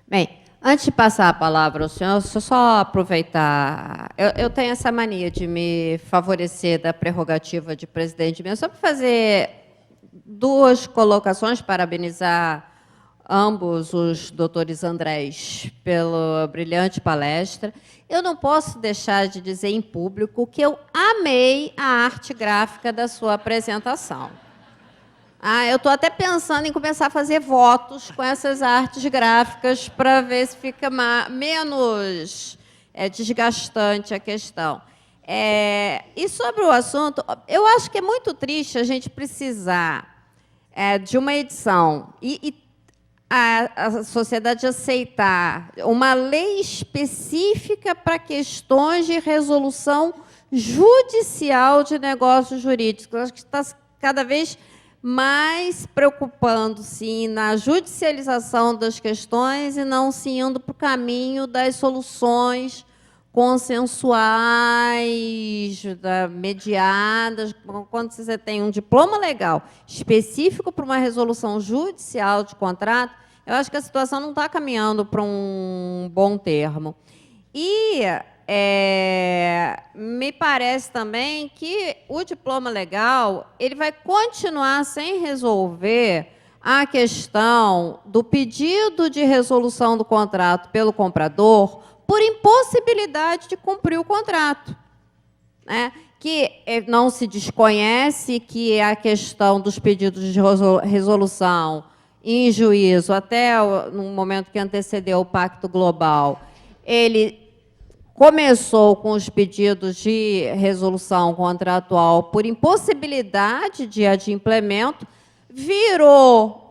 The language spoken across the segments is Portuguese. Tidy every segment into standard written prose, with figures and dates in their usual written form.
Bem, antes de passar a palavra ao senhor, deixa eu só aproveitar. Eu tenho essa mania de me favorecer da prerrogativa de presidente mesmo, só para fazer duas colocações, parabenizar ambos os doutores Andrés pela brilhante palestra. Eu não posso deixar de dizer em público que eu amei a arte gráfica da sua apresentação. Eu estou até pensando em começar a fazer votos com essas artes gráficas para ver se fica menos desgastante a questão. E sobre o assunto, eu acho que é muito triste a gente precisar de uma edição e a sociedade aceitar uma lei específica para questões de resolução judicial de negócios jurídicos. Eu acho que está cada vez mais preocupando-se na judicialização das questões e não se indo para o caminho das soluções consensuais, mediadas. Quando você tem um diploma legal específico para uma resolução judicial de contrato, eu acho que a situação não está caminhando para um bom termo. E me parece também que o diploma legal ele vai continuar sem resolver a questão do pedido de resolução do contrato pelo comprador por impossibilidade de cumprir o contrato, né? Que não se desconhece que a questão dos pedidos de resolução em juízo, até no momento que antecedeu o Pacto Global, ele começou com os pedidos de resolução contratual por impossibilidade de adimplemento, virou,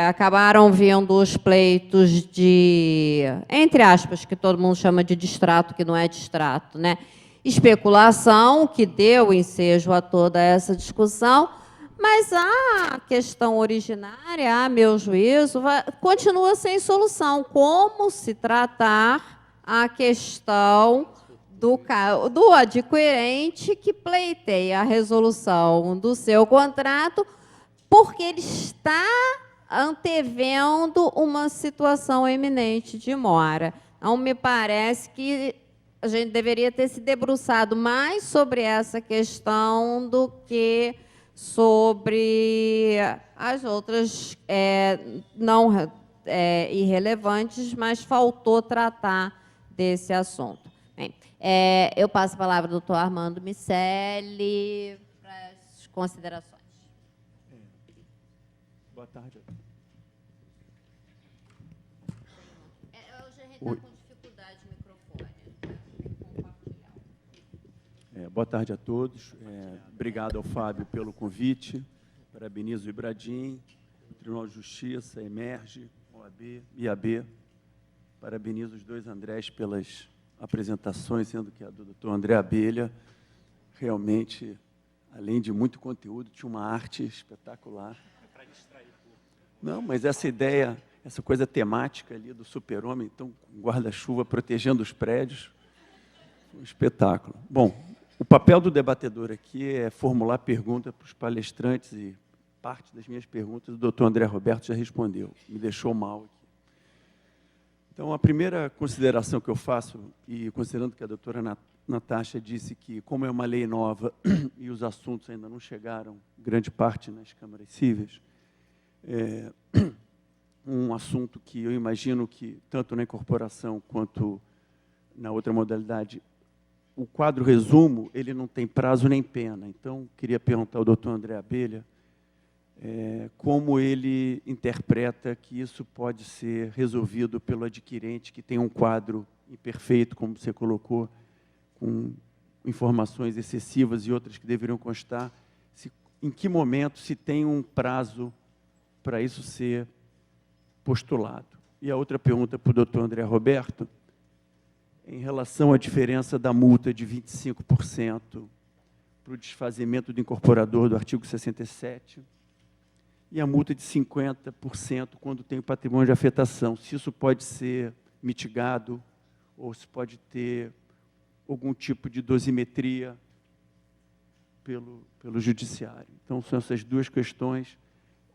acabaram vindo os pleitos de, entre aspas, que todo mundo chama de distrato, que não é distrato, né? Especulação, que deu ensejo a toda essa discussão, mas a questão originária, a meu juízo, continua sem solução. Como se tratar a questão do adquirente que pleiteia a resolução do seu contrato porque ele está antevendo uma situação eminente de mora. Então, me parece que a gente deveria ter se debruçado mais sobre essa questão do que sobre as outras não irrelevantes, mas faltou tratar desse assunto. Bem, eu passo a palavra ao doutor Armando Miceli para as considerações. Boa tarde. Hoje a gente está com dificuldade de microfone. Boa tarde a todos. Obrigado ao Fábio pelo convite. Parabenizo o Ibradim, o Tribunal de Justiça, Emerge, OAB, IAB. Parabenizo os dois Andrés pelas apresentações, sendo que a do doutor André Abelha, realmente, além de muito conteúdo, tinha uma arte espetacular. Para distrair. Não, mas essa ideia, essa coisa temática ali do super-homem, então, com guarda-chuva protegendo os prédios, um espetáculo. Bom, o papel do debatedor aqui é formular perguntas para os palestrantes e parte das minhas perguntas o doutor André Roberto já respondeu, me deixou mal aqui. Então, a primeira consideração que eu faço, e considerando que a doutora Natasha disse que, como é uma lei nova e os assuntos ainda não chegaram, grande parte, nas câmaras cíveis, um assunto que eu imagino que, tanto na incorporação quanto na outra modalidade, o quadro resumo, ele não tem prazo nem pena. Então, queria perguntar ao doutor André Abelha como ele interpreta que isso pode ser resolvido pelo adquirente que tem um quadro imperfeito, como você colocou, com informações excessivas e outras que deveriam constar. Em que momento se tem um prazo para isso ser postulado? E a outra pergunta para o doutor André Roberto, em relação à diferença da multa de 25% para o desfazimento do incorporador do artigo 67 e a multa de 50% quando tem o patrimônio de afetação. Se isso pode ser mitigado ou se pode ter algum tipo de dosimetria pelo judiciário. Então, são essas duas questões.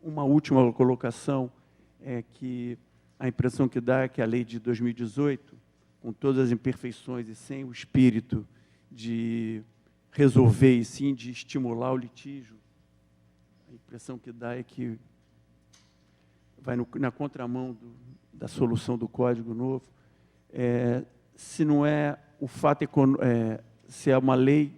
Uma última colocação é que a impressão que dá é que a lei de 2018, com todas as imperfeições e sem o espírito de resolver e sim de estimular o litígio, a impressão que dá é que vai na contramão da solução do Código Novo. Se não é o fato se é uma lei,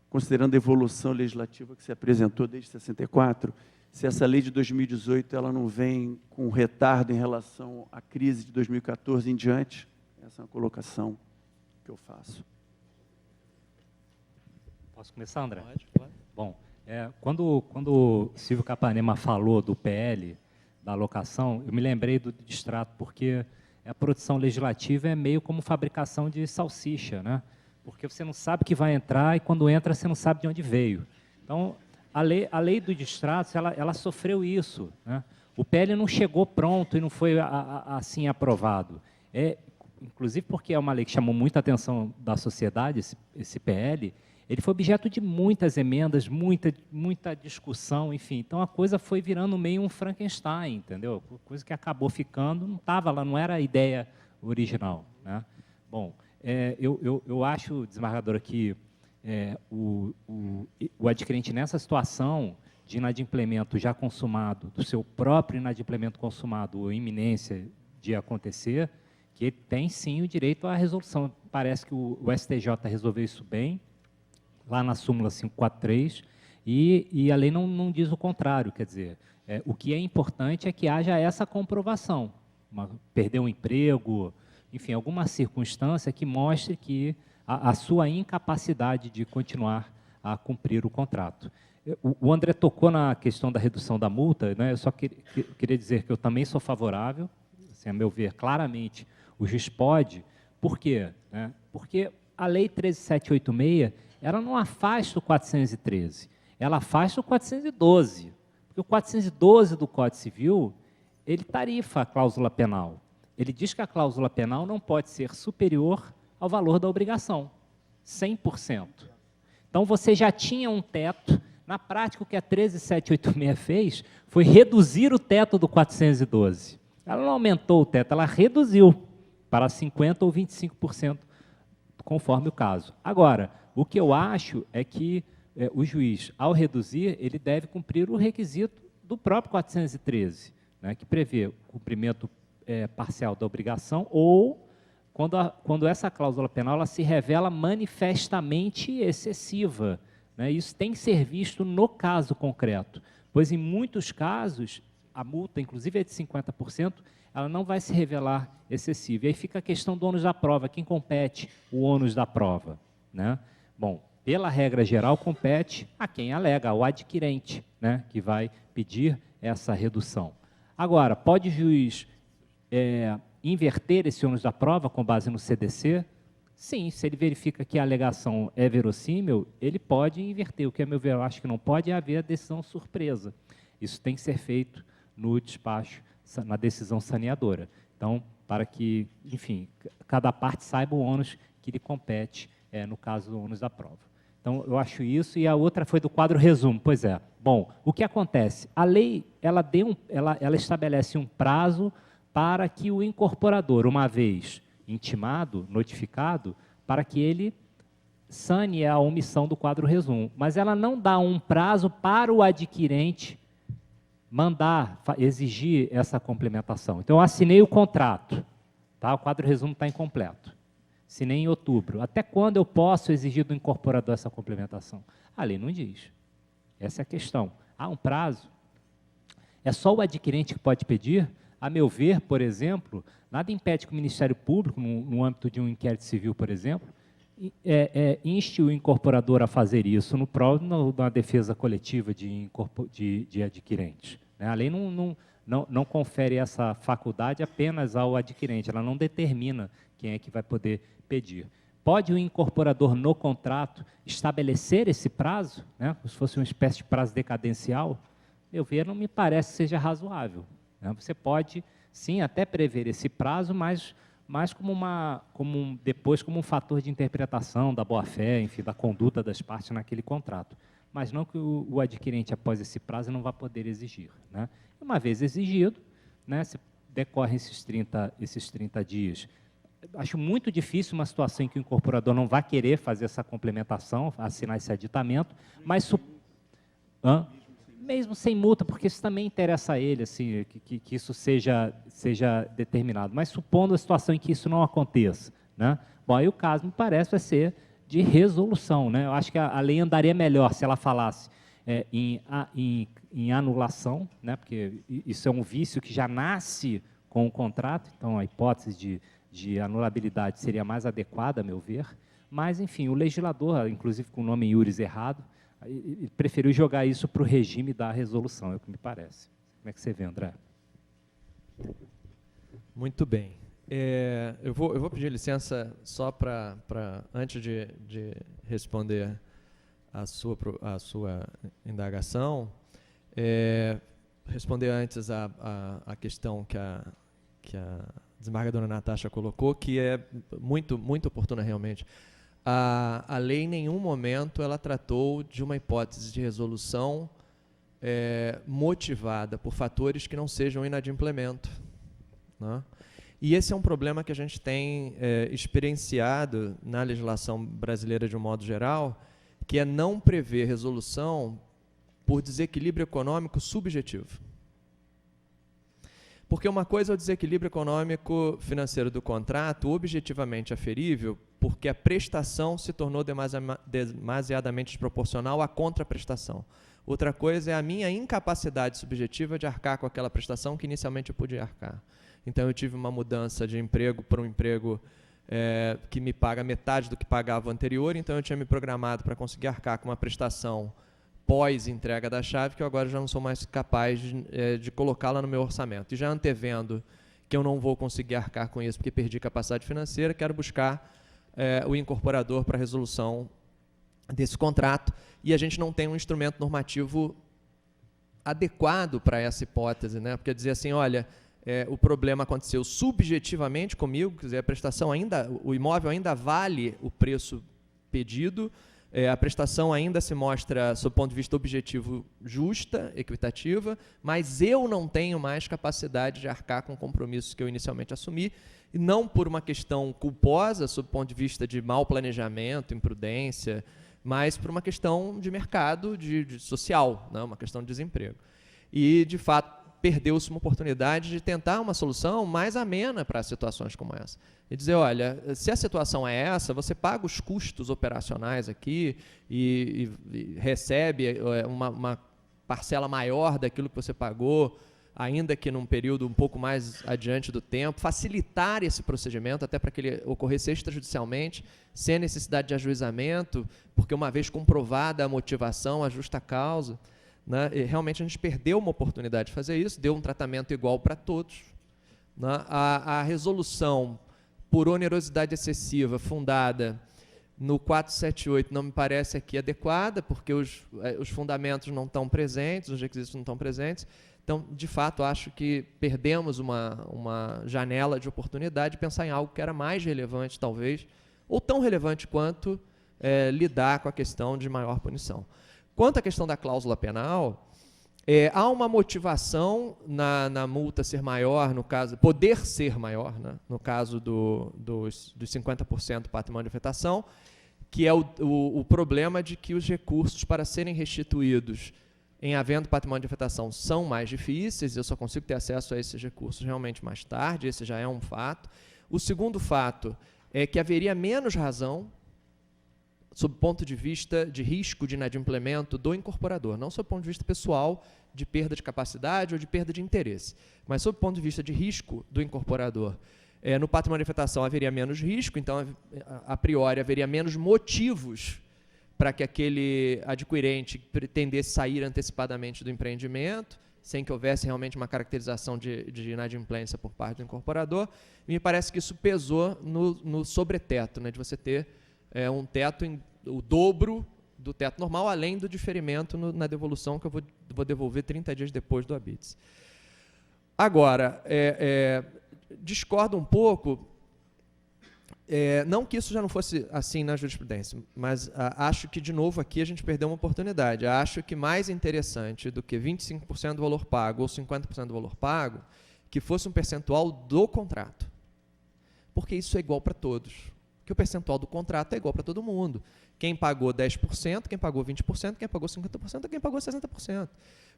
considerando a evolução legislativa que se apresentou desde 64, se essa lei de 2018 ela não vem com retardo em relação à crise de 2014 em diante, essa é uma colocação que eu faço. Posso começar, André? Pode, claro. Bom, quando o Silvio Capanema falou do PL, da alocação, eu me lembrei do distrato, porque a produção legislativa é meio como fabricação de salsicha, né? Porque você não sabe que vai entrar e, quando entra, você não sabe de onde veio. Então, a lei do distrato, ela sofreu isso, né? O PL não chegou pronto e não foi assim aprovado. Inclusive porque é uma lei que chamou muita atenção da sociedade, esse PL, ele foi objeto de muitas emendas, muita discussão, enfim. Então, a coisa foi virando meio um Frankenstein, entendeu? Coisa que acabou ficando, não estava lá, não era a ideia original, né? Bom, eu acho, desembargadora, que o adquirente, nessa situação de inadimplemento já consumado, do seu próprio inadimplemento consumado ou iminência de acontecer, que ele tem, sim, o direito à resolução. Parece que o STJ resolveu isso bem, lá na súmula 543, e a lei não diz o contrário, quer dizer, o que é importante é que haja essa comprovação, perder um emprego, enfim, alguma circunstância que mostre que a sua incapacidade de continuar a cumprir o contrato. O André tocou na questão da redução da multa, né? Eu só queria dizer que eu também sou favorável, assim, a meu ver, claramente, o juiz pode. Por quê? Né? Porque a Lei 13.786, ela não afasta o 413, ela afasta o 412. Porque o 412 do Código Civil, ele tarifa a cláusula penal. Ele diz que a cláusula penal não pode ser superior ao valor da obrigação, 100%. Então, você já tinha um teto. Na prática, o que a 13.786 fez foi reduzir o teto do 412. Ela não aumentou o teto, ela reduziu para 50% ou 25%, conforme o caso. Agora, o que eu acho é que o juiz, ao reduzir, ele deve cumprir o requisito do próprio 413, né, que prevê o cumprimento parcial da obrigação ou quando essa cláusula penal ela se revela manifestamente excessiva, né? Isso tem que ser visto no caso concreto, pois em muitos casos a multa, inclusive é de 50%, ela não vai se revelar excessiva. E aí fica a questão do ônus da prova, quem compete o ônus da prova, né? Bom, pela regra geral, compete a quem alega, ao adquirente, né, que vai pedir essa redução. Agora, pode o juiz inverter esse ônus da prova com base no CDC? Sim, se ele verifica que a alegação é verossímil, ele pode inverter. O que, a meu ver, eu acho que não pode é haver a decisão surpresa. Isso tem que ser feito no despacho, na decisão saneadora. Então, para que, enfim, cada parte saiba o ônus que lhe compete, no caso do ônus da prova. Então, eu acho isso, e a outra foi do quadro resumo. Pois é. Bom, o que acontece? A lei, ela estabelece um prazo para que o incorporador, uma vez intimado, notificado, para que ele sane a omissão do quadro resumo. Mas ela não dá um prazo para o adquirente mandar, exigir essa complementação. Então, eu assinei o contrato, tá? O quadro resumo está incompleto. Assinei em outubro. Até quando eu posso exigir do incorporador essa complementação? A lei não diz. Essa é a questão. Há um prazo? É só o adquirente que pode pedir? A meu ver, por exemplo, nada impede que o Ministério Público, no âmbito de um inquérito civil, por exemplo, inste o incorporador a fazer isso na defesa coletiva de adquirentes. Né? A lei não confere essa faculdade apenas ao adquirente, ela não determina quem é que vai poder pedir. Pode o incorporador, no contrato, estabelecer esse prazo, né, como se fosse uma espécie de prazo decadencial? Meu ver, não me parece que seja razoável, né? Você pode, sim, até prever esse prazo, mas depois como um fator de interpretação da boa-fé, enfim, da conduta das partes naquele contrato. Mas não que o adquirente, após esse prazo, não vá poder exigir, né? Uma vez exigido, né, se decorrem esses 30 dias. Acho muito difícil uma situação em que o incorporador não vai querer fazer essa complementação, assinar esse aditamento, mas mesmo sem multa, porque isso também interessa a ele, assim, que isso seja determinado. Mas supondo a situação em que isso não aconteça, né? Bom, aí o caso, me parece, vai ser de resolução, né? Eu acho que a lei andaria melhor se ela falasse em anulação, né? Porque isso é um vício que já nasce com o contrato, então a hipótese de anulabilidade seria mais adequada, a meu ver, mas, enfim, o legislador, inclusive com o nome iuris errado, preferiu jogar isso para o regime da resolução, é o que me parece. Como é que você vê, André? Muito bem. Eu vou pedir licença só para antes de responder a sua indagação, responder antes a questão que a desembargadora Natasha colocou, que é muito, muito oportuna realmente. A lei, em nenhum momento, ela tratou de uma hipótese de resolução motivada por fatores que não sejam inadimplemento, né? E esse é um problema que a gente tem experienciado na legislação brasileira de um modo geral, que é não prever resolução por desequilíbrio econômico subjetivo. Porque uma coisa é o desequilíbrio econômico financeiro do contrato, objetivamente aferível, porque a prestação se tornou demasiadamente desproporcional à contraprestação. Outra coisa é a minha incapacidade subjetiva de arcar com aquela prestação que inicialmente eu podia arcar. Então, eu tive uma mudança de emprego para um emprego que me paga metade do que pagava o anterior, então eu tinha me programado para conseguir arcar com uma prestação pós-entrega da chave, que eu agora já não sou mais capaz de colocá-la no meu orçamento. E já antevendo que eu não vou conseguir arcar com isso porque perdi capacidade financeira, quero buscar o incorporador para a resolução desse contrato, e a gente não tem um instrumento normativo adequado para essa hipótese, né? Porque dizer assim, olha, o problema aconteceu subjetivamente comigo, quer dizer, a prestação o imóvel ainda vale o preço pedido, a prestação ainda se mostra, sob o ponto de vista objetivo, justa, equitativa, mas eu não tenho mais capacidade de arcar com compromissos que eu inicialmente assumi, e não por uma questão culposa, sob o ponto de vista de mau planejamento, imprudência, mas por uma questão de mercado, de social, né, uma questão de desemprego. E, de fato, perdeu-se uma oportunidade de tentar uma solução mais amena para situações como essa. E dizer, olha, se a situação é essa, você paga os custos operacionais aqui e recebe uma parcela maior daquilo que você pagou, ainda que num período um pouco mais adiante do tempo, facilitar esse procedimento até para que ele ocorresse extrajudicialmente, sem necessidade de ajuizamento, porque uma vez comprovada a motivação, a justa causa, né, realmente a gente perdeu uma oportunidade de fazer isso, deu um tratamento igual para todos, né? A resolução por onerosidade excessiva fundada no 478 não me parece aqui adequada, porque os fundamentos não estão presentes, os requisitos não estão presentes. Então, de fato, acho que perdemos uma janela de oportunidade de pensar em algo que era mais relevante, talvez, ou tão relevante quanto lidar com a questão de maior punição. Quanto à questão da cláusula penal, há uma motivação na multa ser maior, no caso, poder ser maior, né, no caso dos 50% do patrimônio de afetação, que é o problema de que os recursos para serem restituídos em havendo patrimônio de afetação são mais difíceis, eu só consigo ter acesso a esses recursos realmente mais tarde, esse já é um fato. O segundo fato é que haveria menos razão, sob o ponto de vista de risco de inadimplemento do incorporador, não sob o ponto de vista pessoal, de perda de capacidade ou de perda de interesse, mas sob o ponto de vista de risco do incorporador. No patrimônio de afetação haveria menos risco, então, a priori, haveria menos motivos para que aquele adquirente pretendesse sair antecipadamente do empreendimento, sem que houvesse realmente uma caracterização de inadimplência por parte do incorporador. E me parece que isso pesou no sobreteto, né, de você ter um teto, o dobro do teto normal, além do diferimento na devolução, que eu vou devolver 30 dias depois do habeas. Agora, discordo um pouco, não que isso já não fosse assim na jurisprudência, mas acho que, de novo, aqui a gente perdeu uma oportunidade. Acho que mais interessante do que 25% do valor pago ou 50% do valor pago, que fosse um percentual do contrato. Porque isso é igual para todos. Que o percentual do contrato é igual para todo mundo. Quem pagou 10%, quem pagou 20%, quem pagou 50%, quem pagou 60%.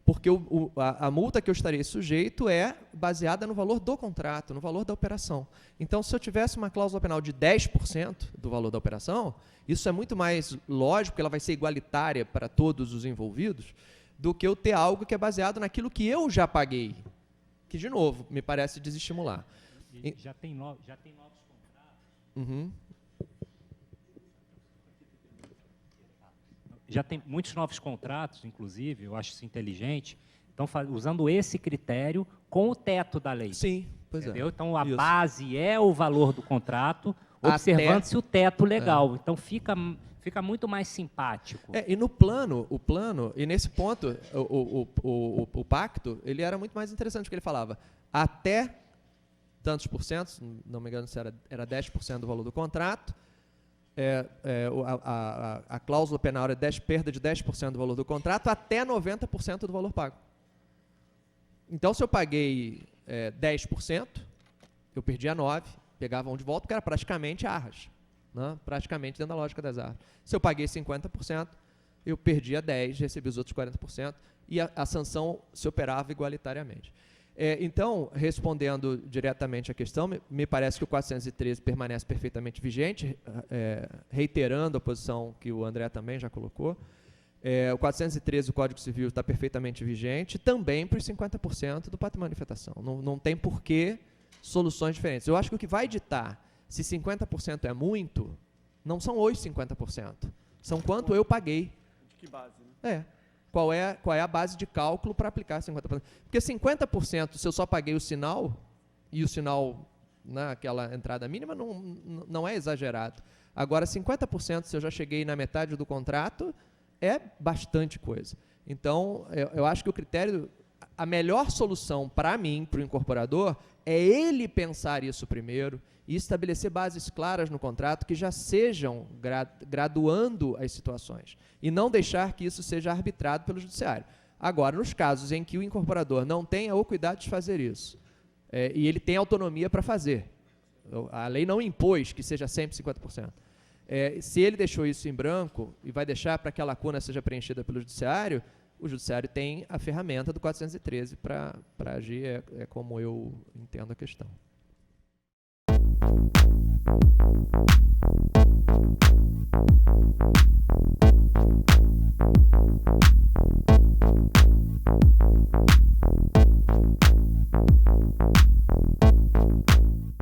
Porque a multa que eu estarei sujeito é baseada no valor do contrato, no valor da operação. Então, se eu tivesse uma cláusula penal de 10% do valor da operação, isso é muito mais lógico, porque ela vai ser igualitária para todos os envolvidos, do que eu ter algo que é baseado naquilo que eu já paguei, que, de novo, me parece desestimular. Já tem novos contratos? Uhum. Já tem muitos novos contratos, inclusive, eu acho isso inteligente, estão usando esse critério com o teto da lei. Sim, pois entendeu? é. Então, a Isso. base é o valor do contrato, Até- observando-se o teto legal. Então, fica muito mais simpático. E no plano, e nesse ponto, o pacto, ele era muito mais interessante, porque ele falava até tantos por cento, não me engano se era 10% do valor do contrato, a cláusula penal é perda de 10% do valor do contrato até 90% do valor pago. Então, se eu paguei 10%, eu perdia 9%, pegava 1 de volta, porque era praticamente arras, né? Praticamente dentro da lógica das arras. Se eu paguei 50%, eu perdia 10%, recebi os outros 40%, e a sanção se operava igualitariamente. Então, respondendo diretamente à questão, me parece que o 413 permanece perfeitamente vigente, reiterando a posição que o André também já colocou. O 413 do Código Civil está perfeitamente vigente, também para os 50% do patrimônio de afetação. Não tem porquê soluções diferentes. Eu acho que o que vai ditar se 50% é muito, não são os 50%, são quanto eu paguei. De que base, né? Qual é a base de cálculo para aplicar 50%? Porque 50%, se eu só paguei o sinal, e o sinal naquela entrada mínima, não é exagerado. Agora, 50%, se eu já cheguei na metade do contrato, é bastante coisa. Então, eu acho que o critério, a melhor solução para mim, para o incorporador, é ele pensar isso primeiro e estabelecer bases claras no contrato que já sejam graduando as situações e não deixar que isso seja arbitrado pelo judiciário. Agora, nos casos em que o incorporador não tenha o cuidado de fazer isso, e ele tem autonomia para fazer, a lei não impôs que seja sempre 50%, se ele deixou isso em branco e vai deixar para que a lacuna seja preenchida pelo judiciário, o judiciário tem a ferramenta do 413 para agir, como eu entendo a questão.